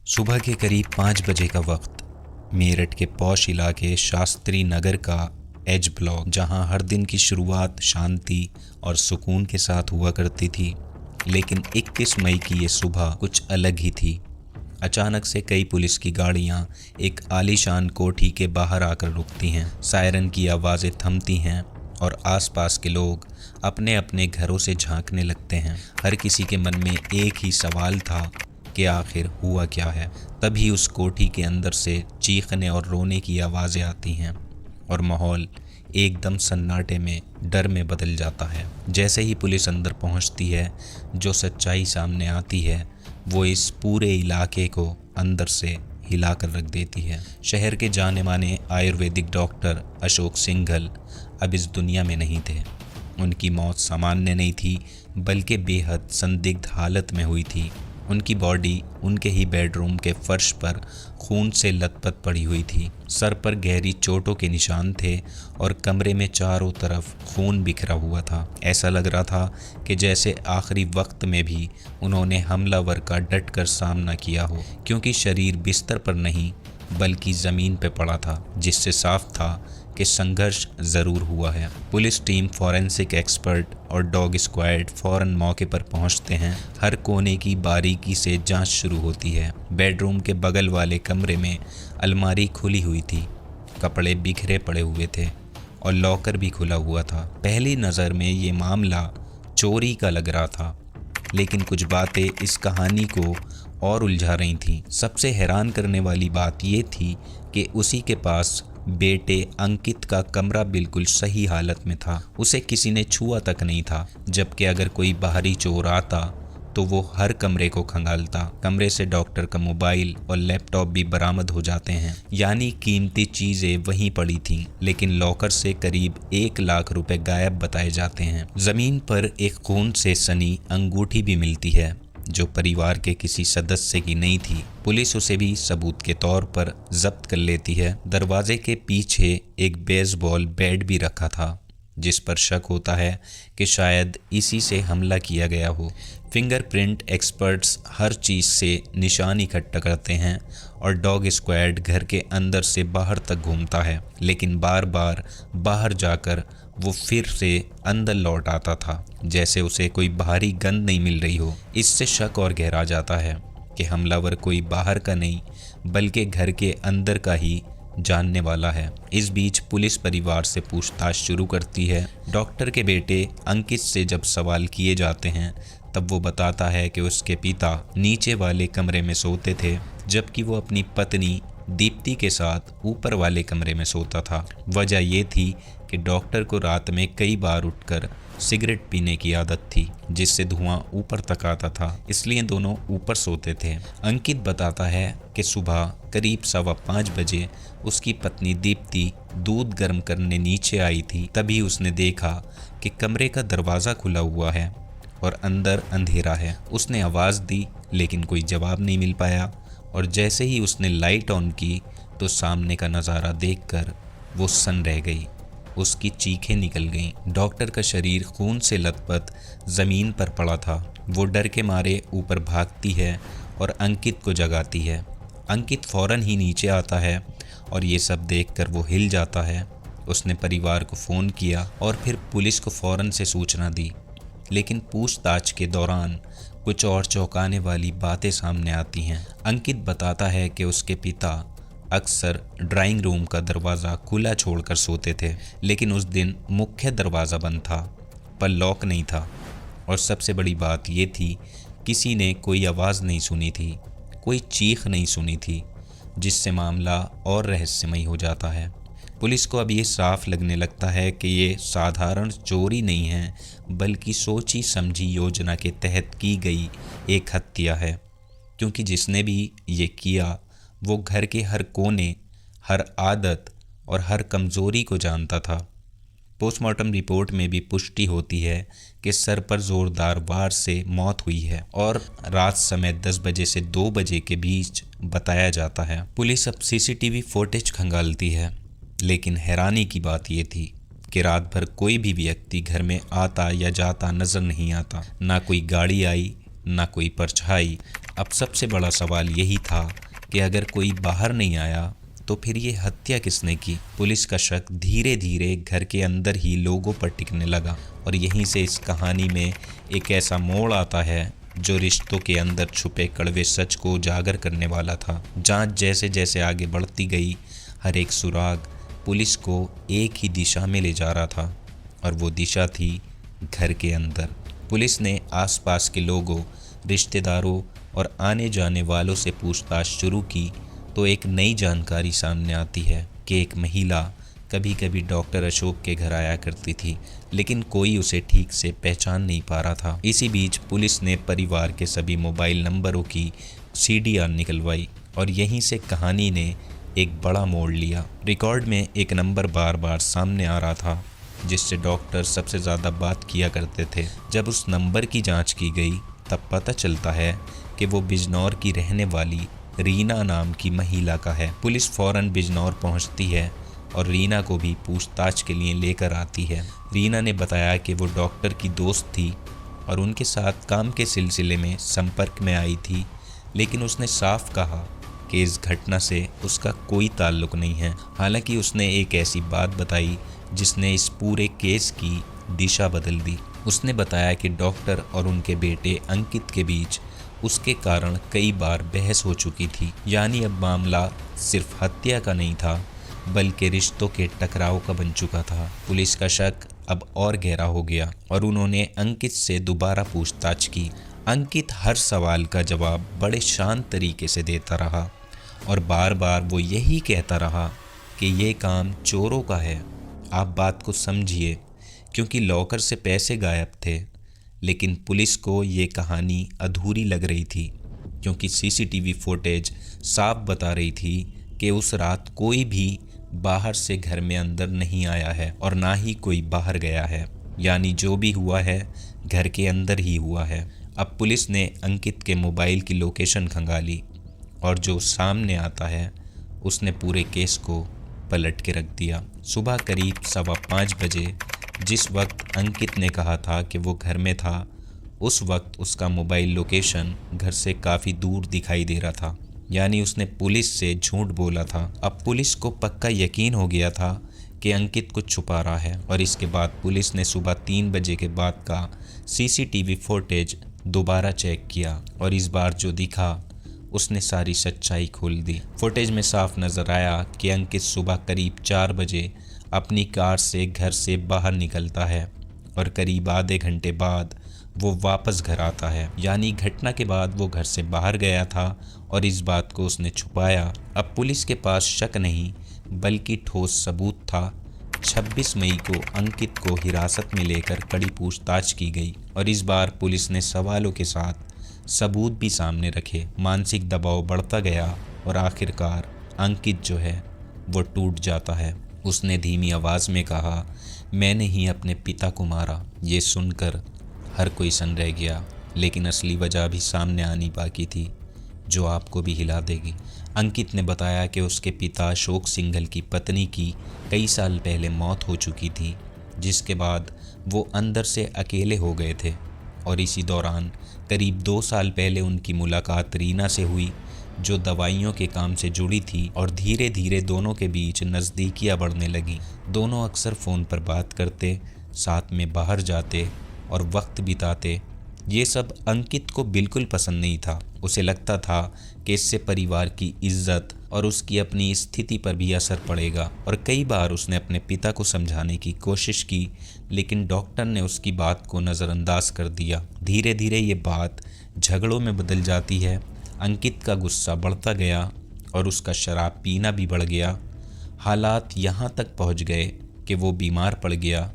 सुबह के करीब 5 बजे का वक्त। मेरठ के पौश इलाके शास्त्री नगर का एज ब्लॉक, जहां हर दिन की शुरुआत शांति और सुकून के साथ हुआ करती थी, लेकिन 21 मई की ये सुबह कुछ अलग ही थी। अचानक से कई पुलिस की गाड़ियां एक आलीशान कोठी के बाहर आकर रुकती हैं। सायरन की आवाज़ें थमती हैं और आसपास के लोग अपने अपने घरों से झांकने लगते हैं। हर किसी के मन में एक ही सवाल था कि आखिर हुआ क्या है। तभी उस कोठी के अंदर से चीखने और रोने की आवाज़ें आती हैं और माहौल एकदम सन्नाटे में डर में बदल जाता है। जैसे ही पुलिस अंदर पहुंचती है, जो सच्चाई सामने आती है वो इस पूरे इलाके को अंदर से हिला कर रख देती है। शहर के जाने माने आयुर्वेदिक डॉक्टर अशोक सिंघल अब इस दुनिया में नहीं थे। उनकी मौत सामान्य नहीं थी, बल्कि बेहद संदिग्ध हालत में हुई थी। उनकी बॉडी उनके ही बेडरूम के फर्श पर खून से लथपथ पड़ी हुई थी। सर पर गहरी चोटों के निशान थे और कमरे में चारों तरफ खून बिखरा हुआ था। ऐसा लग रहा था कि जैसे आखिरी वक्त में भी उन्होंने हमलावर का डटकर सामना किया हो, क्योंकि शरीर बिस्तर पर नहीं बल्कि ज़मीन पर पड़ा था, जिससे साफ था कि संघर्ष ज़रूर हुआ है। पुलिस टीम, फॉरेंसिक एक्सपर्ट और डॉग स्क्वाड फ़ौरन मौके पर पहुंचते हैं। हर कोने की बारीकी से जांच शुरू होती है। बेडरूम के बगल वाले कमरे में अलमारी खुली हुई थी, कपड़े बिखरे पड़े हुए थे और लॉकर भी खुला हुआ था। पहली नज़र में ये मामला चोरी का लग रहा था, लेकिन कुछ बातें इस कहानी को और उलझा रही थीं। सबसे हैरान करने वाली बात ये थी कि उसी के पास बेटे अंकित का कमरा बिल्कुल सही हालत में था। उसे किसी ने छुआ तक नहीं था, जबकि अगर कोई बाहरी चोर आता तो वो हर कमरे को खंगालता। कमरे से डॉक्टर का मोबाइल और लैपटॉप भी बरामद हो जाते हैं, यानी कीमती चीजें वहीं पड़ी थीं। लेकिन लॉकर से करीब 1 लाख रुपए गायब बताए जाते हैं। जमीन पर एक खून से सनी अंगूठी भी मिलती है, जो परिवार के किसी सदस्य की नहीं थी। पुलिस उसे भी सबूत के तौर पर जब्त कर लेती है। दरवाजे के पीछे एक बेसबॉल बैट भी रखा था, जिस पर शक होता है कि शायद इसी से हमला किया गया हो। फिंगरप्रिंट एक्सपर्ट्स हर चीज़ से निशान इकट्ठा करते हैं और डॉग स्क्वाड घर के अंदर से बाहर तक घूमता है, लेकिन बार बार बाहर जाकर वो फिर से अंदर लौट आता था, जैसे उसे कोई बाहरी गंध नहीं मिल रही हो। इससे शक और गहरा जाता है कि हमलावर कोई बाहर का नहीं बल्कि घर के अंदर का ही जानने वाला है। इस बीच पुलिस परिवार से पूछताछ शुरू करती है। डॉक्टर के बेटे अंकित से जब सवाल किए जाते हैं, तब वो बताता है कि उसके पिता नीचे वाले कमरे में सोते थे, जबकि वो अपनी पत्नी दीप्ति के साथ ऊपर वाले कमरे में सोता था। वजह ये थी कि डॉक्टर को रात में कई बार उठकर सिगरेट पीने की आदत थी, जिससे धुआं ऊपर तक आता था, इसलिए दोनों ऊपर सोते थे। अंकित बताता है कि सुबह करीब 5:15 बजे उसकी पत्नी दीप्ति दूध गर्म करने नीचे आई थी। तभी उसने देखा कि कमरे का दरवाज़ा खुला हुआ है और अंदर अंधेरा है। उसने आवाज़ दी, लेकिन कोई जवाब नहीं मिल पाया, और जैसे ही उसने लाइट ऑन की तो सामने का नज़ारा देखकर वो सन रह गई। उसकी चीखें निकल गईं। डॉक्टर का शरीर खून से लथपथ ज़मीन पर पड़ा था। वो डर के मारे ऊपर भागती है और अंकित को जगाती है। अंकित फ़ौरन ही नीचे आता है और ये सब देखकर वो हिल जाता है। उसने परिवार को फ़ोन किया और फिर पुलिस को फ़ौरन से सूचना दी, लेकिन पूछताछ के दौरान कुछ और चौंकाने वाली बातें सामने आती हैं। अंकित बताता है कि उसके पिता अक्सर ड्राइंग रूम का दरवाज़ा खुला छोड़कर सोते थे, लेकिन उस दिन मुख्य दरवाज़ा बंद था पर लॉक नहीं था। और सबसे बड़ी बात ये थी, किसी ने कोई आवाज़ नहीं सुनी थी, कोई चीख नहीं सुनी थी, जिससे मामला और रहस्यमय हो जाता है। पुलिस को अब ये साफ लगने लगता है कि ये साधारण चोरी नहीं है, बल्कि सोची समझी योजना के तहत की गई एक हत्या है, क्योंकि जिसने भी ये किया वो घर के हर कोने, हर आदत और हर कमज़ोरी को जानता था। पोस्टमार्टम रिपोर्ट में भी पुष्टि होती है कि सर पर ज़ोरदार वार से मौत हुई है और रात समय 10 बजे से 2 बजे के बीच बताया जाता है। पुलिस अब सीसीटीवी फुटेज खंगालती है, लेकिन हैरानी की बात यह थी कि रात भर कोई भी व्यक्ति घर में आता या जाता नजर नहीं आता। ना कोई गाड़ी आई, ना कोई परछाई। अब सबसे बड़ा सवाल यही था कि अगर कोई बाहर नहीं आया तो फिर ये हत्या किसने की। पुलिस का शक धीरे धीरे घर के अंदर ही लोगों पर टिकने लगा और यहीं से इस कहानी में एक ऐसा मोड़ आता है जो रिश्तों के अंदर छुपे कड़वे सच को उजागर करने वाला था। जांच जैसे जैसे आगे बढ़ती गई, हर एक सुराग पुलिस को एक ही दिशा में ले जा रहा था और वो दिशा थी घर के अंदर। पुलिस ने आसपास के लोगों, रिश्तेदारों और आने जाने वालों से पूछताछ शुरू की तो एक नई जानकारी सामने आती है कि एक महिला कभी कभी डॉक्टर अशोक के घर आया करती थी, लेकिन कोई उसे ठीक से पहचान नहीं पा रहा था। इसी बीच पुलिस ने परिवार के सभी मोबाइल नंबरों की सीडीआर निकलवाई और यहीं से कहानी ने एक बड़ा मोड़ लिया। रिकॉर्ड में एक नंबर बार बार सामने आ रहा था जिससे डॉक्टर सबसे ज़्यादा बात किया करते थे। जब उस नंबर की जांच की गई तब पता चलता है कि वो बिजनौर की रहने वाली रीना नाम की महिला का है। पुलिस फौरन बिजनौर पहुंचती है और रीना को भी पूछताछ के लिए लेकर आती है। रीना ने बताया कि वो डॉक्टर की दोस्त थी और उनके साथ काम के सिलसिले में संपर्क में आई थी, लेकिन उसने साफ कहा कि इस घटना से उसका कोई ताल्लुक नहीं है। हालांकि उसने एक ऐसी बात बताई जिसने इस पूरे केस की दिशा बदल दी। उसने बताया कि डॉक्टर और उनके बेटे अंकित के बीच उसके कारण कई बार बहस हो चुकी थी। यानी अब मामला सिर्फ हत्या का नहीं था बल्कि रिश्तों के टकराव का बन चुका था। पुलिस का शक अब और गहरा हो गया और उन्होंने अंकित से दोबारा पूछताछ की। अंकित हर सवाल का जवाब बड़े शांत तरीके से देता रहा और बार बार वो यही कहता रहा कि ये काम चोरों का है, आप बात को समझिए, क्योंकि लॉकर से पैसे गायब थे। लेकिन पुलिस को ये कहानी अधूरी लग रही थी क्योंकि सीसीटीवी फुटेज साफ बता रही थी कि उस रात कोई भी बाहर से घर में अंदर नहीं आया है और ना ही कोई बाहर गया है। यानी जो भी हुआ है घर के अंदर ही हुआ है। अब पुलिस ने अंकित के मोबाइल की लोकेशन खंगाली और जो सामने आता है उसने पूरे केस को पलट के रख दिया। सुबह करीब 5:15 बजे जिस वक्त अंकित ने कहा था कि वो घर में था, उस वक्त उसका मोबाइल लोकेशन घर से काफ़ी दूर दिखाई दे रहा था। यानी उसने पुलिस से झूठ बोला था। अब पुलिस को पक्का यकीन हो गया था कि अंकित कुछ छुपा रहा है और इसके बाद पुलिस ने सुबह 3 बजे के बाद का सीसीटीवी फुटेज दोबारा चेक किया और इस बार जो दिखा उसने सारी सच्चाई खोल दी। फुटेज में साफ नज़र आया कि अंकित सुबह करीब 4 बजे अपनी कार से घर से बाहर निकलता है और करीब आधे घंटे बाद वो वापस घर आता है। यानी घटना के बाद वो घर से बाहर गया था और इस बात को उसने छुपाया। अब पुलिस के पास शक नहीं बल्कि ठोस सबूत था। 26 मई को अंकित को हिरासत में लेकर कड़ी पूछताछ की गई और इस बार पुलिस ने सवालों के साथ सबूत भी सामने रखे। मानसिक दबाव बढ़ता गया और आखिरकार अंकित जो है वो टूट जाता है। उसने धीमी आवाज़ में कहा, मैंने ही अपने पिता को मारा। ये सुनकर हर कोई सन रह गया, लेकिन असली वजह भी सामने आनी बाकी थी जो आपको भी हिला देगी। अंकित ने बताया कि उसके पिता अशोक सिंघल की पत्नी की कई साल पहले मौत हो चुकी थी, जिसके बाद वो अंदर से अकेले हो गए थे और इसी दौरान करीब 2 साल पहले उनकी मुलाकात रीना से हुई जो दवाइयों के काम से जुड़ी थी और धीरे धीरे दोनों के बीच नज़दीकियाँ बढ़ने लगी। दोनों अक्सर फ़ोन पर बात करते, साथ में बाहर जाते और वक्त बिताते। ये सब अंकित को बिल्कुल पसंद नहीं था। उसे लगता था कि इससे परिवार की इज्जत और उसकी अपनी स्थिति पर भी असर पड़ेगा और कई बार उसने अपने पिता को समझाने की कोशिश की, लेकिन डॉक्टर ने उसकी बात को नज़रअंदाज कर दिया। धीरे धीरे ये बात झगड़ों में बदल जाती है। अंकित का गुस्सा बढ़ता गया और उसका शराब पीना भी बढ़ गया। हालात यहाँ तक पहुँच गए कि वो बीमार पड़ गया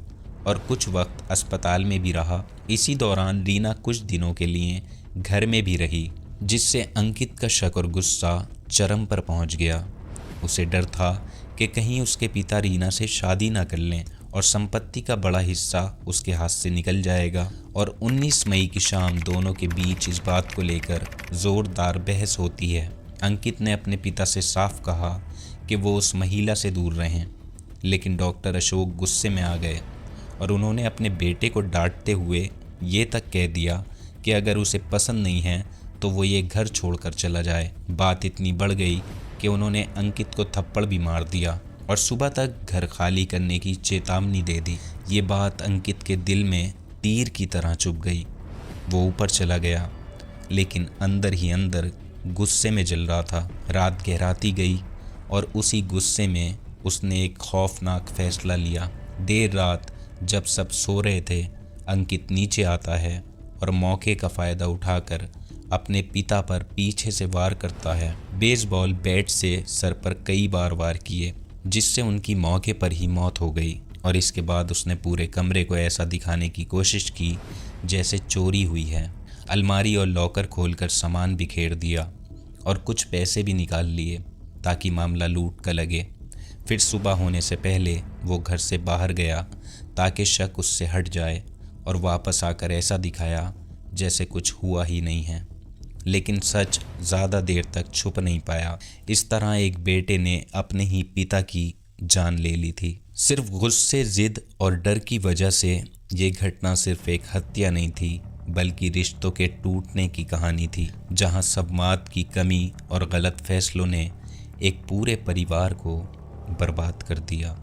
और कुछ वक्त अस्पताल में भी रहा। इसी दौरान रीना कुछ दिनों के लिए घर में भी रही, जिससे अंकित का शक और गुस्सा चरम पर पहुंच गया। उसे डर था कि कहीं उसके पिता रीना से शादी ना कर लें और संपत्ति का बड़ा हिस्सा उसके हाथ से निकल जाएगा। और 19 मई की शाम दोनों के बीच इस बात को लेकर ज़ोरदार बहस होती है। अंकित ने अपने पिता से साफ कहा कि वो उस महिला से दूर रहें, लेकिन डॉक्टर अशोक गुस्से में आ गए और उन्होंने अपने बेटे को डांटते हुए ये तक कह दिया कि अगर उसे पसंद नहीं है तो वो ये घर छोड़कर चला जाए। बात इतनी बढ़ गई कि उन्होंने अंकित को थप्पड़ भी मार दिया और सुबह तक घर खाली करने की चेतावनी दे दी। ये बात अंकित के दिल में तीर की तरह चुभ गई। वो ऊपर चला गया, लेकिन अंदर ही अंदर गुस्से में जल रहा था। रात गहराती गई और उसी गुस्से में उसने एक खौफनाक फैसला लिया। देर रात जब सब सो रहे थे, अंकित नीचे आता है और मौके का फ़ायदा उठाकर अपने पिता पर पीछे से वार करता है। बेसबॉल बैट से सर पर कई बार वार किए, जिससे उनकी मौके पर ही मौत हो गई। और इसके बाद उसने पूरे कमरे को ऐसा दिखाने की कोशिश की जैसे चोरी हुई है। अलमारी और लॉकर खोलकर सामान बिखेर दिया और कुछ पैसे भी निकाल लिए ताकि मामला लूट का लगे। फिर सुबह होने से पहले वो घर से बाहर गया ताकि शक उससे हट जाए और वापस आकर ऐसा दिखाया जैसे कुछ हुआ ही नहीं है। लेकिन सच ज़्यादा देर तक छुप नहीं पाया। इस तरह एक बेटे ने अपने ही पिता की जान ले ली थी। सिर्फ गुस्से, जिद और डर की वजह से ये घटना सिर्फ एक हत्या नहीं थी, बल्कि रिश्तों के टूटने की कहानी थी, जहां संवाद की कमी और गलत फैसलों ने एक पूरे परिवार को बर्बाद कर दिया।